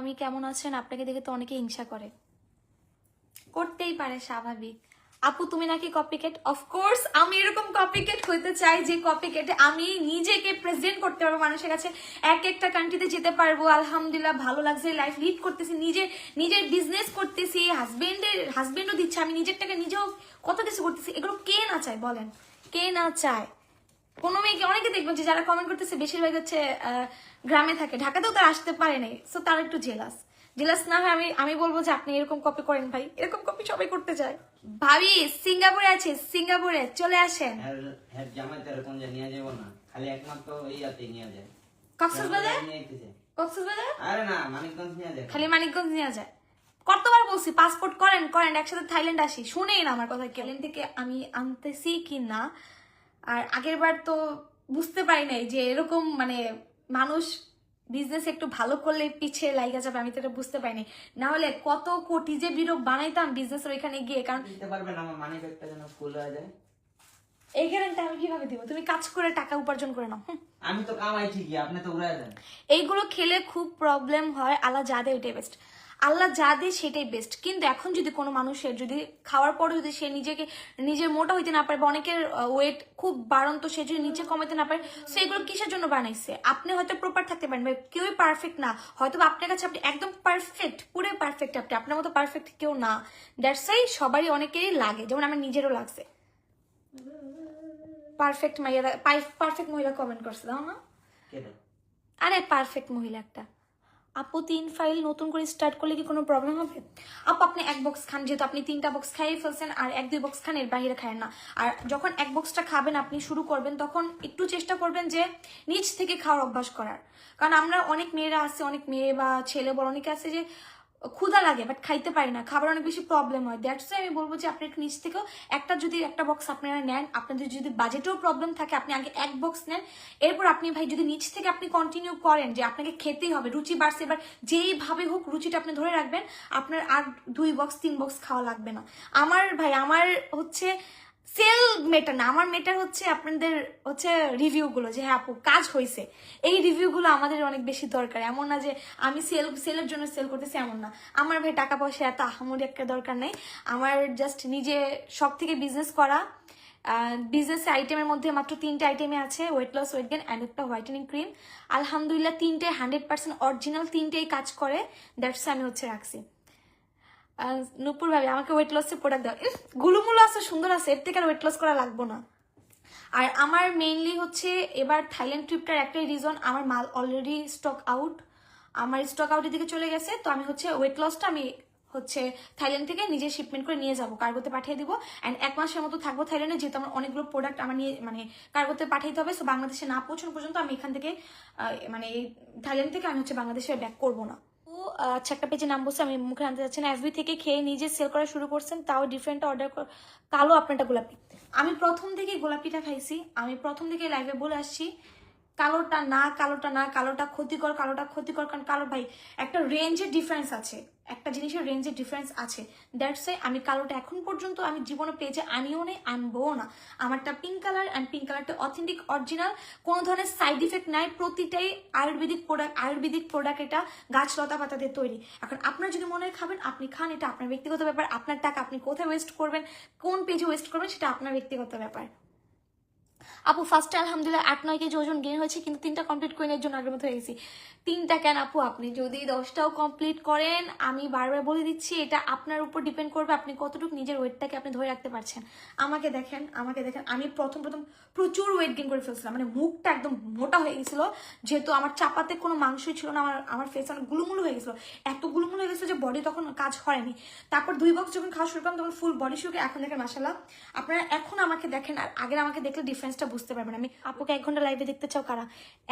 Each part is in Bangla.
মামি কেমন আছেন? আপনাকে দেখে তো অনেকে হিংসা করে। করতেই পারে, স্বাভাবিক। আপু তুমি নাকি কপিকেট? অফকোর্স আমি এরকম কপিকেট হইতে চাই যে কপিকেটে আমি নিজেকে প্রেজেন্ট করতে পারবো মানুষের কাছে, এক একটা কান্ট্রিতে যেতে পারবো, আলহামদুলিল্লাহ ভালো লাগছে, লাইফ লিড করতেছি, নিজের বিজনেস করতেছি, হাজবেন্ডও দিচ্ছে, আমি নিজের টাকা নিজেও কত কিছু করতেছি। এগুলো কে না চায় বলেন? কে না চায়? কোনো মেয়েকে, অনেকে দেখবেন যে যারা কমেন্ট করতেছে বেশিরভাগ হচ্ছে গ্রামে থাকে, ঢাকাতেও তারা আসতে পারে নাই, সো তারা একটু জেলাস না হয় আমি বলবো যে আপনি এরকম কপি করেন ভাই, এরকম কপি সবাই করতে চায়। ভাবি সিঙ্গাপুরে আছে, সিঙ্গাপুরে চলে আসেন। হ্যাঁ জামাইতে কোন যে নিয়ে যাব না, খালি একমাত্র ইয়াতে নিয়ে যায়। কক্সবাজার? নিয়ে আইতেছে। কক্সবাজার? আরে না, মানিকগঞ্জ নিয়ে যায়। খালি মানিকগঞ্জ নিয়ে যায়। কতবার বলছি পাসপোর্ট করেন একসাথে থাইল্যান্ড আসি, শুনেই না আমার কথা। থাইল্যান্ড থেকে আমি আনতেছি কি না, আর আগের বার তো বুঝতে পারি নাই যে এরকম মানে মানুষ বিজনেস একটু ভালো করলে পিছিয়ে লাইগা যাবে, আমি তো এটা বুঝতে পারিনি। না হলে কত কোটি যে বিরোগ বানাইতাম বিজনেসের ওইখানে গিয়ে। কারণ দিতে পারবেন আমার মানি ব্যাগটা যেন ফুল হয়ে যায়। এই গ্যারান্টি আমি কিভাবে দিব? তুমি কাজ করে টাকা উপার্জন করে নাও। আমি তো কামাই ঠিকই, আপনি তো উড়ায় দেন। এইগুলো খেলে খুব প্রবলেম হয়। আল্লাহ যা দেয় ওইটাই বেস্ট, আল্লাহ যা দেয় সেটাই বেস্ট। কিন্তু এখন যদি কোনো মানুষের যদি খাওয়ার পরে যদি সে নিজের মোটা হইতে না পারে, বা অনেকের ওয়েট খুব বাড়ন্ত, সে যদি নিচে কমাইতে না পারে, সো এগুলো কিসের জন্য বানাইছে? আপনি হয়তো প্রপার থাকতে পারেন, কেউই পারফেক্ট না, হয়তো আপনার কাছে আপনি একদম পারফেক্ট, পুরো পারফেক্ট, আপনি আপনার মতো পারফেক্ট কেউ না। দ্যাটস ওয়াই সবারই অনেকেরই লাগে, যেমন আমার নিজেরও লাগছে। পারফেক্ট মহিলা কমেন্ট করছে, দাও না? আরে পারফেক্ট মহিলা একটা। আপু 3 ফাইল নতুন করে স্টার্ট করলে কি কোনো প্রবলেম হবে? আপু আপনি এক বক্স খান, যেহেতু আপনি 3টা বক্স খাইয়ে ফেলছেন, আর 1-2 বক্স খান, এর বাইরে খায়েন না। আর যখন এক বক্সটা খাবেন, আপনি শুরু করবেন, তখন একটু চেষ্টা করবেন যে নিচ থেকে খাওয়ার অভ্যাস করার। কারণ আমরা অনেক মেয়েরা আছে, অনেক মেয়ে বা ছেলে বড় অনেকে আছে যে ক্ষুধা লাগে বাট খাইতে পারি না, খাবার অনেক বেশি প্রবলেম হয়। দ্যাটস আমি বলবো যে আপনি একটু নিচ থেকেও একটা বক্স আপনারা নেন। আপনাদের যদি বাজেটেও প্রবলেম থাকে, আপনি আগে এক বক্স নেন, এরপর আপনি ভাই যদি নিচ থেকে আপনি কন্টিনিউ করেন যে আপনাকে খেতেই হবে, রুচি বাড়ছে, এবার যেইভাবে হোক রুচিটা আপনি ধরে রাখবেন, আপনার আর 2 বক্স 3 বক্স খাওয়া লাগবে না। আমার হচ্ছে সেল মেটার না, আমার মেটার হচ্ছে আপনাদের হচ্ছে রিভিউগুলো, যে হ্যাঁ আপু কাজ হয়েছে। এই রিভিউগুলো আমাদের অনেক বেশি দরকার। এমন না যে আমি সেলের জন্য সেল করতেছি, এমন না। আমার ভাই টাকা পয়সা এত আহামরি একটা দরকার নেই। আমার জাস্ট নিজে শখ থেকে বিজনেস করা। বিজনেস আইটেমের মধ্যে মাত্র 3টে আইটেমে আছে, weight loss, weight gain and একটা হোয়াইটেনিং ক্রিম। আলহামদুলিল্লাহ 3টে 100% অরিজিনাল, 3টেই কাজ করে। দ্যাটস আমি হচ্ছে রাখছি। নূপুর ভাবি আমাকে ওয়েট লসের প্রোডাক্ট দাও। গুলুমুলো আছে, সুন্দর আছে, এর থেকে আর ওয়েট লস করা লাগবো না। আর আমার মেইনলি হচ্ছে এবার থাইল্যান্ড ট্রিপটার একটাই রিজন, আমার মাল অলরেডি স্টক আউট, আমার স্টক আউটের দিকে চলে গেছে। তো আমি হচ্ছে ওয়েট লসটা আমি হচ্ছে থাইল্যান্ড থেকে নিজে শিপমেন্ট করে নিয়ে যাবো, কার্গোতে পাঠিয়ে দিব। অ্যান্ড 1 মাসের মতো থাকবো থাইল্যান্ডে, যেহেতু আমার অনেকগুলো প্রোডাক্ট আমার নিয়ে মানে কার্গোতে পাঠাইতে হবে। সো বাংলাদেশে না পৌঁছানো পর্যন্ত আমি এখান থেকে মানে এই থাইল্যান্ড থেকে আমি হচ্ছে বাংলাদেশে ব্যাক করবো না। আচ্ছা একটা পেজে নাম বলছে, আমি মুখে আনতে যাচ্ছি না। এফবি থেকে খেয়ে নিজে সেল করা শুরু করছেন, তাও ডিফারেন্ট অর্ডার কালো, আপনারটা গোলাপি। আমি প্রথম থেকে গোলাপিটা খাইছি, আমি প্রথম থেকে লাইভে বলে আসছি কালোটা না, কালোটা ক্ষতিকর, কারণ কালো ভাই একটা রেঞ্জের ডিফারেন্স আছে, একটা জিনিসের রেঞ্জের ডিফারেন্স আছে। দ্যাটস ওয়াই আমি কালোটা এখন পর্যন্ত আমি জীবনে পেজে আনিও নেই, আনবও না। আমারটা পিঙ্ক কালার, অ্যান্ড পিঙ্ক কালারটা অথেন্টিক অরিজিনাল, কোনো ধরনের সাইড ইফেক্ট নাই, প্রতিটাই আয়ুর্বেদিক প্রোডাক্ট, এটা গাছ লতা পাতা দিয়ে তৈরি। এখন আপনার যদি মনে হয় খাবেন, আপনি খান, এটা আপনার ব্যক্তিগত ব্যাপার। আপনার টাকা আপনি কোথায় ওয়েস্ট করবেন, কোন পেজে ওয়েস্ট করবেন, সেটা আপনার ব্যক্তিগত ব্যাপার। আপু ফার্স্টে আলহামদুলিল্লাহ 8-9 কেজি ওজন গেইন হয়েছে, কিন্তু 3টা কমপ্লিট করে নেওয়ার জন্য আগের মতো হয়ে গেছি। 3টা কেন আপু, আপনি যদি 10টাও কমপ্লিট করেন, আমি বারবার বলে দিচ্ছি এটা আপনার উপর ডিপেন্ড করবে, আপনি কতটুকু নিজের ওয়েটটাকে আপনি ধরে রাখতে পারছেন। আমাকে দেখেন, আমি প্রথম প্রচুর ওয়েট গেইন করে ফেলছিলাম, মানে মুখটা একদম মোটা হয়ে গেছিল, যেহেতু আমার চাপাতে কোনো মাংসই ছিল না, আমার ফেস অনেক গুলুমুলু হয়ে গেছিলো, এত গুলুমুলু হয়ে গেছিলো যে বডি তখন কাজ হয়নি। তারপর 2 বক্স যখন খাওয়া শুরু করলাম, তখন ফুল বডি শুকে, এখন দেখেন মাশাআল্লাহ। আপনারা এখন আমাকে দেখেন আর আগের আমাকে দেখলে ডিফারেন্সটা বুঝতে পারবেন। আমি আপুকে 1 ঘন্টা লাইভে দেখতে চাও কারা?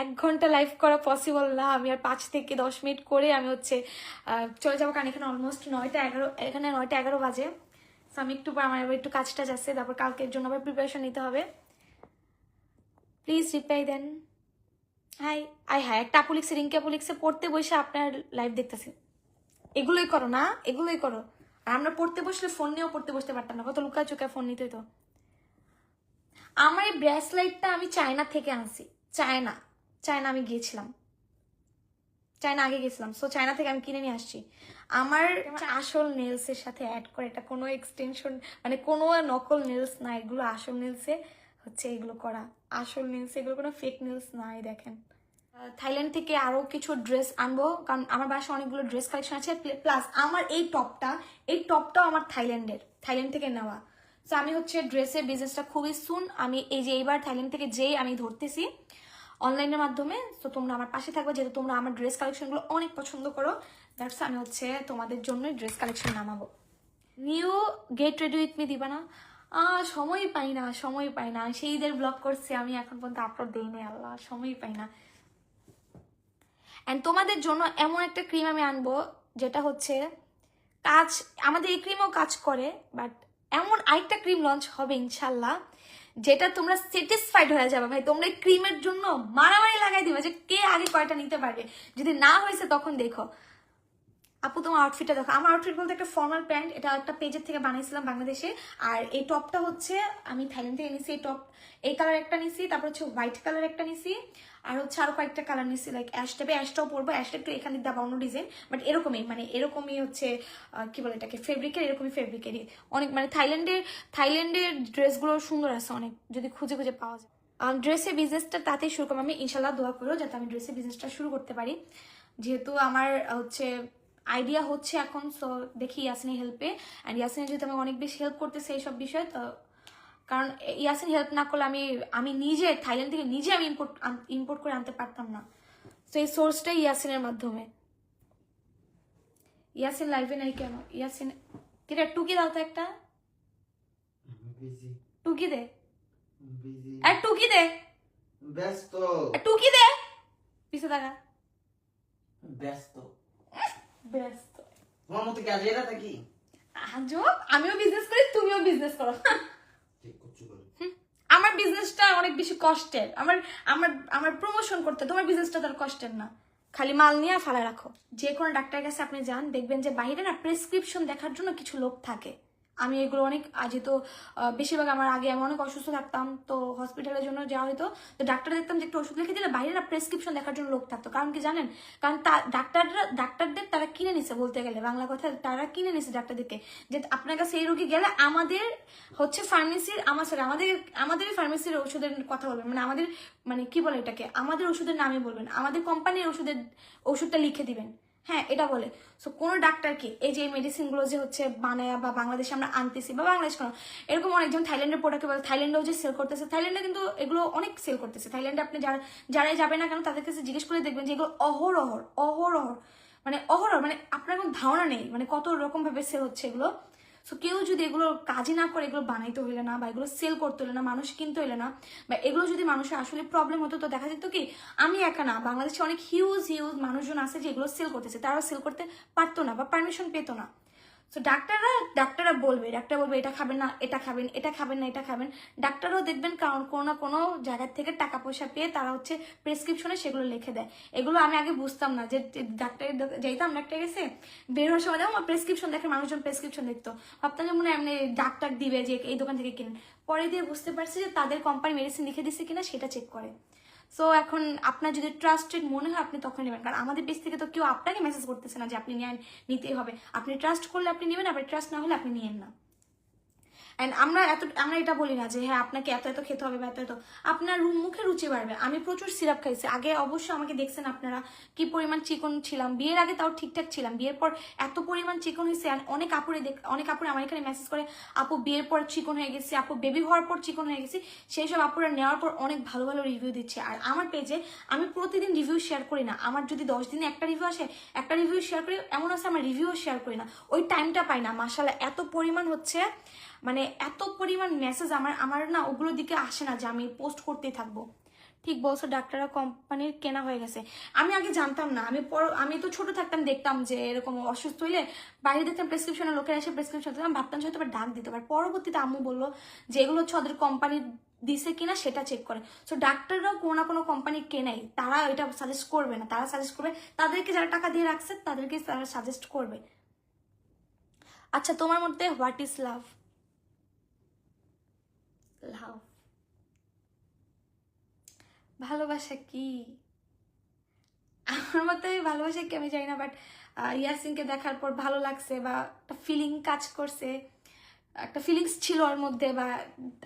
1 ঘন্টা লাইভ করা পসিবল না, আমি আর 5 থেকে 10 মিনিট করে আমি হচ্ছে চলে যাবো, কারণ এখানে অলমোস্ট 9টা 11, এখানে 9টা 11 বাজে। সো আমি একটু আমার একটু কাজটা যাচ্ছে, তারপর কালকের জন্য আবার প্রিপারেশন নিতে হবে। প্লিজ রিপ্লাই দেন। হ্যাঁ একটা আপু লিখছে, রিঙ্কি আপু লিখছে পড়তে বসে আপনার লাইভ দেখতেছি। এগুলোই করো না, এগুলোই করো। আর আমরা পড়তে বসলে ফোন নিয়েও পড়তে বসতে পারতাম না, কত লুকায় চুকায় ফোন নিতে হইতো। আমার এই ব্রেসলাইটটা আমি চায়না থেকে আনছি, চায়না আমি গিয়েছিলাম, চায়না আগে গেছিলাম, সো চায়না থেকে আমি কিনে নিয়ে আসছি। আমার আসল নেলস এর সাথে অ্যাড করে, এটা কোনো এক্সটেনশন মানে কোনো নকল নেলস না, এগুলো আসল নেলসে হচ্ছে এগুলো করা, আসল নেলস, এগুলো কোনো ফেক নেলস নাই। দেখেন থাইল্যান্ড থেকে আরো কিছু ড্রেস আনবো, কারণ আমার বাসায় অনেকগুলো ড্রেস কালেকশন আছে, প্লাস আমার এই টপটাও আমার থাইল্যান্ড থেকে নেওয়া। তো আমি হচ্ছে ড্রেসের বিজনেসটা খুবই সুন, আমি এই যে এইবার থাইল্যান্ড থেকে যেই আমি ধরতেছি অনলাইনের মাধ্যমে। তো তোমরা আমার পাশে থাকবে, যেহেতু তোমরা আমার ড্রেস কালেকশনগুলো অনেক পছন্দ করো, দ্যাটস আমি হচ্ছে তোমাদের জন্যই ড্রেস কালেকশন নামাবো। New get ready with me দিবা না? সময় পাই না, সেই ঈদের ব্লগ করছি আমি, এখন পর্যন্ত আপলোড দিইনি, আল্লাহ সময় পাই না। অ্যান্ড তোমাদের জন্য এমন একটা ক্রিম আমি আনবো যেটা হচ্ছে কাজ, আমাদের এই ক্রিমও কাজ করে, বাট এমন আরেকটা ক্রিম লঞ্চ হবে ইনশাল্লাহ যেটা তোমরা স্যাটিসফাইড হয়ে যাবে ভাই। তোমরা এই ক্রিমের জন্য মারামারি লাগাই দিবে যে কে আগে কয়টা নিতে পারবে, যদি না হয়েছে তখন দেখো। আপু তোমার আউটফিটটা দেখো। আমার আউটফিট বলতে একটা ফর্মাল প্যান্ট, এটা একটা পেজের থেকে বানিয়েছিলাম বাংলাদেশে। আর এই টপটা হচ্ছে আমি থাইল্যান্ড থেকে নিছি, এই টপ এই কালার একটা নিছি, তারপর হচ্ছে হোয়াইট কালার একটা নিছি, আর হচ্ছে আরো কয়েকটা কালার নিছি, লাইক অ্যাশ টাইপে, অ্যাশটাও পরবো, অ্যাশটা একটু এখানে দেওয়া অন্য ডিজাইন, বাট এরকমই মানে এরকমই হচ্ছে কি বলে এটাকে, ফেব্রিকের, এরকমই ফেব্রিকেরই অনেক, মানে থাইল্যান্ডের ড্রেসগুলো সুন্দর আছে অনেক, যদি খুঁজে খুঁজে পাওয়া যায়। ড্রেসের বিজনেসটা তাতেই শুরু করবো আমি ইনশাল্লাহ, দোয়া করো যাতে আমি ড্রেসের বিজনেসটা শুরু করতে পারি, যেহেতু আমার হচ্ছে আইডিয়া হচ্ছে এখন। সো দেখি ইয়াসিনের হেল্পে, অ্যান্ড ইয়াসিনের যেহেতু আমি অনেক বেশি হেল্প করতেছে এইসব বিষয়ে, তো কারণ ইয়াসিন হেল্প না করলে আমি নিজে থাইল্যান্ড থেকে নিজে আমি ইম্পোর্ট করে আনতে পারতাম না। তো এই সোর্সটাই ইয়াসিনের মাধ্যমে। ইয়াসিন লাইভে নাই কেন? ইয়াসিন কিরে টুকি দাও তো একটা, টুকি দে, আর টুকি দে, ব্যস্ত টুকি দে, পিছে থাকা ব্যস্ত ব্যস্ত। তোমার মতো কি আজ এরা থাকি? আজব, আমিও বিজনেস করি, তুমিও বিজনেস করো। ঠিক করছো বলে। আমার বিজনেসটা অনেক বেশি কষ্টের, আমার আমার আমার প্রমোশন করতে, তোমার বিজনেসটা তার কষ্টের না, খালি মাল নিয়ে ফালায় রাখো। যে কোনো ডাক্তারের কাছে আপনি যান, দেখবেন যে বাইরে না প্রেসক্রিপশন দেখার জন্য কিছু লোক থাকে। আমি এগুলো অনেক যেহেতু বেশিরভাগ আমার আগে আমি অনেক অসুস্থ থাকতাম, তো হসপিটালের জন্য যাওয়া হতো, তো ডাক্তার দেখতাম যে একটু ওষুধ লিখে দিলে বাইরে না প্রেসক্রিপশন দেখার জন্য লোক থাকতো। কারণ কি জানেন? কারণ ডাক্তারদের তারা কিনে নিছে, বলতে গেলে বাংলা কথা, তারা কিনে নিছে ডাক্তারদেরকে, যে আপনার কাছে এই রোগী গেলে আমাদের হচ্ছে ফার্মেসির আমাদের ফার্মেসির ওষুধের কথা বলবেন, মানে আমাদের মানে কি বলে এটাকে, আমাদের ওষুধের নামে বলবেন, আমাদের কোম্পানির ওষুধটা লিখে দিবেন, হ্যাঁ এটা বলে। সো কোনো ডাক্তারকে এই যে মেডিসিনগুলো যে হচ্ছে বানায় বা বাংলাদেশে আমরা আনতেছি, বা বাংলাদেশ কোনো এরকম অনেক, যেমন থাইল্যান্ডের প্রোডাক্ট বলে, থাইল্যান্ডেও যে সেল করতেছে, থাইল্যান্ডে কিন্তু এগুলো অনেক সেল করতেছে। থাইল্যান্ডে আপনি যারাই যাবে না কেন তাদের কাছে জিজ্ঞেস করে দেখবেন যে এগুলো অহরহ মানে আপনার কোনো ধারণা নেই মানে কত রকম ভাবে সেল হচ্ছে এগুলো। সো কেউ যদি এগুলো কাজই না করে, এগুলো বানাইতে হইলে না, বা এগুলো সেল করতে হইলে না, মানুষ কিনতে হইলে না, বা এগুলো যদি মানুষের আসলে প্রবলেম হতো, তো দেখা যেত কি আমি একা না, বাংলাদেশে অনেক হিউজ মানুষজন আছে যে এগুলো সেল করতেছে, তারাও সেল করতে পারতো না বা পারমিশন পেতো না। সো ডাক্তাররা বলবে এটা খাবেন না, এটা খাবেন, এটা খাবেন না, এটা খাবেন। ডাক্তাররাও দেখবেন কারণ কোনো না কোনো জায়গার থেকে টাকা পয়সা পেয়ে তারা হচ্ছে প্রেসক্রিপশনে সেগুলো লিখে দেয়। এগুলো আমি আগে বুঝতাম না, যে ডাক্তারের যাইতাম, ডাক্তার গেছে বের হওয়ার সময় দেখো প্রেসক্রিপশন দেখে, মানুষজন প্রেসক্রিপশন দেখতো, ভাবতাম যে মনে হয় এমনি ডাক্তার দিবে যে এই দোকান থেকে কিনেন। পরে দিয়ে বুঝতে পারছি যে তাদের কোম্পানি মেডিসিন লিখে দিচ্ছে কিনা সেটা চেক করে। সো এখন আপনার যদি ট্রাস্টেড মনে হয় আপনি তখন নেবেন, কারণ আমাদের পেজ থেকে তো কেউ আপনাকে মেসেজ করতেছে না যে আপনি নিতেই হবে। আপনি ট্রাস্ট করলে আপনি নেবেন, আপনি ট্রাস্ট না হলে আপনি নিয়েন না। অ্যান্ড আমরা এটা বলি না যে হ্যাঁ আপনাকে এত এত খেতে হবে বা এত আপনার মুখে রুচি বাড়বে। আমি প্রচুর সিরাপ খাইছি আগে, অবশ্যই আমাকে দেখছেন আপনারা কি পরিমাণ চিকন ছিলাম। বিয়ের আগে তাও ঠিকঠাক ছিলাম, বিয়ের পর এত পরিমাণ চিকন হয়েছে। অনেক আপুরে আমার এখানে মেসেজ করে, আপু বিয়ের পর চিকন হয়ে গেছি, আপু বেবি হওয়ার পর চিকন হয়ে গেছি। সেই সব আপুরা নেওয়ার পর অনেক ভালো ভালো রিভিউ দিচ্ছে। আর আমার পেজে আমি প্রতিদিন রিভিউ শেয়ার করি না, আমার যদি 10 দিনে একটা রিভিউ আসে, একটা রিভিউ শেয়ার করি, এমন আছে আমার রিভিউও শেয়ার করি না, ওই টাইমটা পাই না। মাশাআল্লাহ এত পরিমাণ হচ্ছে, মানে এত পরিমাণ মেসেজ আমার না ওগুলোর দিকে আসে না যে আমি পোস্ট করতেই থাকবো। ঠিক বলছো, ডাক্তাররা কোম্পানির কেনা হয়ে গেছে। আমি আগে জানতাম না, আমি তো ছোট থাকতাম, দেখতাম যে এরকম অসুস্থ হইলে বাইরে দেখতাম প্রেসক্রিপশনে লোকের এসে প্রেসক্রিপশন দিতাম, ভাবতাম যে হয়তো ডাক দিতে পারে। পরবর্তীতে আম্মু বললো যে এগুলো হচ্ছে ওদের কোম্পানি দিছে কিনা সেটা চেক করে। সো ডাক্তাররাও কোনো না কোনো কোম্পানি কেনাই, তারা এটা সাজেস্ট করবে না, তারা সাজেস্ট করবে তাদেরকে যারা টাকা দিয়ে রাখছে তাদেরকে তারা সাজেস্ট করবে। আচ্ছা তোমার মধ্যে হোয়াট ইজ লাভ? লাভ ভালোবাসা কি? আমার মতে ভালোবাসা কি আমি জানি না, বাট ইয়াসিনকে দেখার পর ভালো লাগছে বা একটা ফিলিং কাজ করছে, একটা ফিলিংস ছিল ওর মধ্যে, বা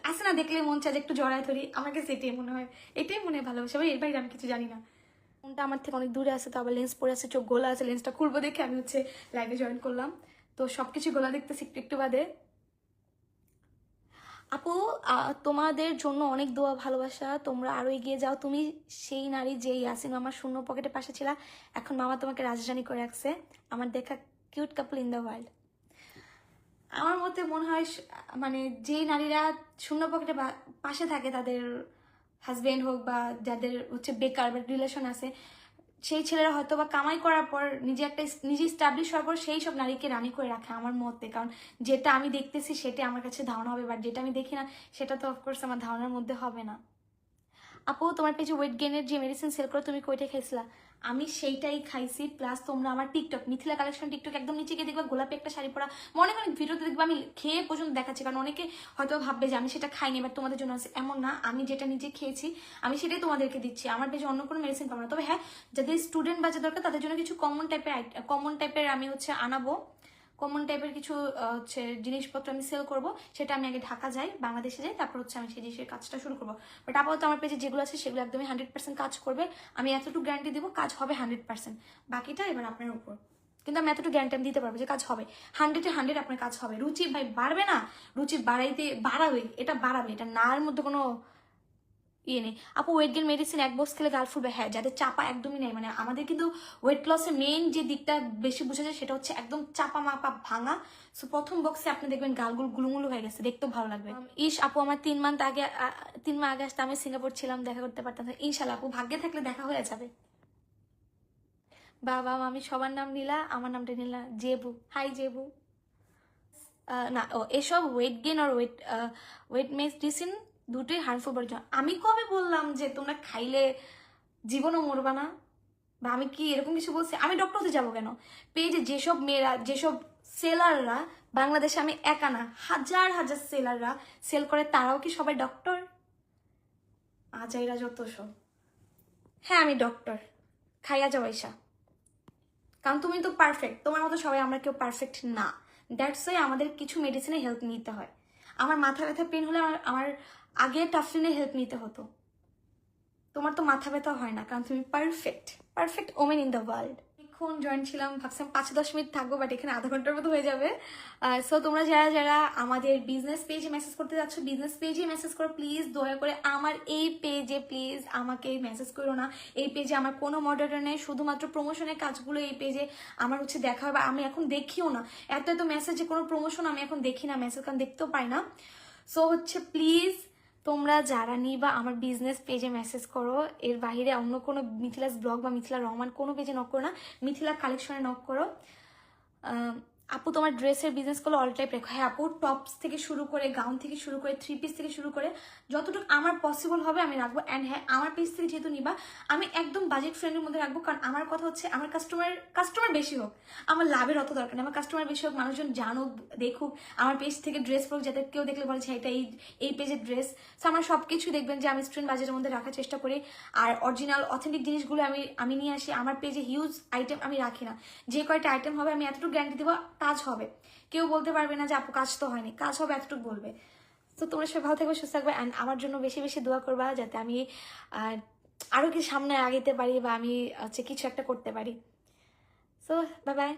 আছে না দেখলে মন চায় যে একটু জড়ায় ধরি, আমার কাছে এটাই মনে হয়, এটাই মনে হয় ভালোবাসা ভাই, এর বাইরে আমি কিছু জানি না। ফোনটা আমার থেকে অনেক দূরে আছে, তো আবার লেন্স পরে আছে, চোখ গোলা আছে, লেন্সটা খুলবো দেখে আমি হচ্ছে লাইভে জয়েন করলাম, তো সবকিছু গোলা দেখতেছি একটু একটু বাদে। আপু তোমাদের জন্য অনেক দোয়া ভালোবাসা, তোমরা আরো এগিয়ে যাও, তুমি সেই নারী যে ইয়াসিন মামার শূন্য পকেটের পাশে ছিল, এখন মামা তোমাকে রাজধানী করে রাখছে, আমার দেখা cute couple in the world. আমার মতে মনে হয় মানে যে নারীরা শূন্য পকেটে পাশে থাকে, তাদের হাজবেন্ড হোক বা যাদের হচ্ছে বেকার বা রিলেশন আছে, সেই ছেলেরা হয়তো বা কামাই করার পর নিজে স্টাবলিশ হওয়ার পর সেই সব নারীকে রানী করে রাখে আমার মতে, কারণ যেটা আমি দেখতেছি সেটা আমার কাছে ধারণা হবে, বাট যেটা আমি দেখি না সেটা তো অফকোর্স আমার ধারণার মধ্যে হবে না। আপু তোমার পেজে ওয়েট গেইনের যে মেডিসিন সেল করো তুমি কইটা খাইছিলা? আমি সেইটাই খাইছি, প্লাস তোমরা আমার টিকটক মিথিলা কালেকশন টিকটক একদম নিচে গিয়ে দেখবা গোলাপি একটা শাড়ি পরা, অনেক অনেক ভিডিওতে দেখবা আমি খেয়ে পর্যন্ত দেখাচ্ছি, কারণ অনেকে হয়তো ভাববে যে আমি সেটা খাইনি, বাট তোমাদের জন্য আছে, এমন না, আমি যেটা নিজে খেয়েছি আমি সেটাই তোমাদেরকে দিচ্ছি, আমার পেজে অন্য কোনো মেডিসিন পাবো না। তবে হ্যাঁ, যাদের স্টুডেন্ট বাজে দরকার তাদের জন্য কিছু কমন টাইপের আমি হচ্ছে আনাবো, কমন টাইপের কিছু হচ্ছে জিনিসপত্র আমি সেল করব, সেটা আমি আগে ঢাকা যাই, বাংলাদেশে যাই, তারপর হচ্ছে আমি সেই জিনিসের কাজটা শুরু করবো। বাট আপাতত আমার পেজে যেগুলো আছে সেগুলো একদমই 100% কাজ করবে, আমি এতটুকু গ্যারান্টি দিব কাজ হবে 100%, বাকিটা এবার আপনার উপর, কিন্তু আমি এতটুকু গ্যারান্টি আমি দিতে পারবো যে কাজ হবে 100-এ 100 আপনার কাজ হবে। রুচি ভাই বাড়বে না, রুচি বাড়াবে, এটা বাড়াবে, এটা না এর মধ্যে কোনো ইয়ে নেই। আপু ওয়েট গেইন মেডিসিন এক বক্স খেলে গাল ফুলবে? হ্যাঁ, যাদের চাপা একদমই নেই, মানে আমাদের কিন্তু ওয়েট লসের মেইন যে দিকটা বেশি বোঝা যায় সেটা হচ্ছে একদম চাপা মাপা ভাঙা, সো প্রথম বক্সে আপনি দেখবেন গালগুলো গুলুমুলু হয়ে গেছে, দেখতেও ভালো লাগবে। ইস আপু আমার 3 মাস আগে আসতে আমি সিঙ্গাপুর ছিলাম, দেখা করতে পারতাম না। ইনশাল্লাহ আপু, ভাগ্যে থাকলে দেখা হয়ে যাবে। বাবা আমি সবার নাম নিলা, আমার নামটা নিলা জেবু। হাই জেবু। না ও এসব ওয়েট গেইন আর ওয়েট মেডিসিন দুটোই হার্মফুল বডির জন্য। আমি কবে বললাম যে তোমরা খাইলে জীবনও মরবা না, বা আমি কি এরকম কিছু বলছি? আমি ডক্টর হতে যাবো কেন? পেজে যেসব মেয়েরা, যেসব সেলাররা, বাংলাদেশে আমি একা না, হাজার হাজার সেলাররা সেল করে, তারাও কি সবাই ডক্টর? আজাইরা যত সব। হ্যাঁ আমি ডক্টর, খাইয়া যাও আইসা, কারণ তুমি তো পারফেক্ট, তোমার মতো সবাই আমরা কেউ পারফেক্ট না, দ্যাটস ওয়াই আমাদের কিছু মেডিসিনে হেল্প নিতে হয়। আমার মাথা ব্যথা পেন হলে আমার আগে টাফলিনের হেল্প নিতে হতো, তোমার তো মাথা ব্যথা হয় না, কারণ তুমি perfect, perfect women in the world. এখন জয়েন ছিলাম, ভাবছিলাম 5-10 মিনিট থাকবো, বাট এখানে আধা ঘন্টার মতো হয়ে যাবে। সো তোমরা যারা যারা আমাদের বিজনেস পেজে মেসেজ করতে যাচ্ছ, বিজনেস পেজে মেসেজ করো প্লিজ, দয়া করে। আমার এই পেজে প্লিজ আমাকে মেসেজ করো না, এই পেজে আমার কোনো মডারেটর নেই, শুধুমাত্র প্রমোশনের কাজগুলো এই পেজে আমার হচ্ছে দেখা হবে, আমি এখন দেখিও না, এত এত মেসেজে কোনো প্রমোশন আমি এখন দেখি না, মেসেজ কারণ দেখতেও পাই না। সো হচ্ছে প্লিজ তোমরা যারা নিবা আমার বিজনেস পেজে মেসেজ করো, এর বাইরে অন্য কোনো মিথিলাস ব্লগ বা মিথিলা রহমান কোনো পেজে নক করো না, মিথিলা কালেকশনে নক করো। আপু তোমার ড্রেসের বিজনেস করলে অল টাইপ রেখো। হ্যাঁ আপু, টপস থেকে শুরু করে, গাউন থেকে শুরু করে, 3 পিস থেকে শুরু করে যতটুকু আমার পসিবল হবে আমি রাখবো। অ্যান্ড হ্যাঁ, আমার পেজ থেকে যেহেতু নিবা আমি একদম বাজেট ফ্রেন্ডের মধ্যে রাখবো, কারণ আমার কথা হচ্ছে আমার কাস্টমার বেশি হোক, আমার লাভের অত দরকার নেই, আমার কাস্টমার বেশি হোক, মানুষজন জানুক দেখুক আমার পেজ থেকে ড্রেস পরুক, যাতে কেউ দেখলে বলেছে এটা এই পেজের ড্রেস। সো আমার সব কিছু দেখবেন যে আমি স্টুডেন্ট বাজেটের মধ্যে রাখার চেষ্টা করি, আর অরিজিনাল অথেন্টিক জিনিসগুলো আমি নিয়ে আসি। আমার পেজে হিউজ আইটেম আমি রাখি না, যে কয়টা আইটেম হবে আমি এতটুকু গ্যারান্টি দেবো কাজ হবে, কেউ বলতে পারবে না যে আপু কাজ তো হয়নি, কাজ হবে এতটুকু বলবে। তো তোমরা সবাই ভালো থাকবে, সুস্থ থাকবে, অ্যান্ড আমার জন্য বেশি বেশি দোয়া করবা যাতে আমি আরো কি সামনে আগাইতে পারি, বা আমি হচ্ছে কিছু একটা করতে পারি। So bye bye.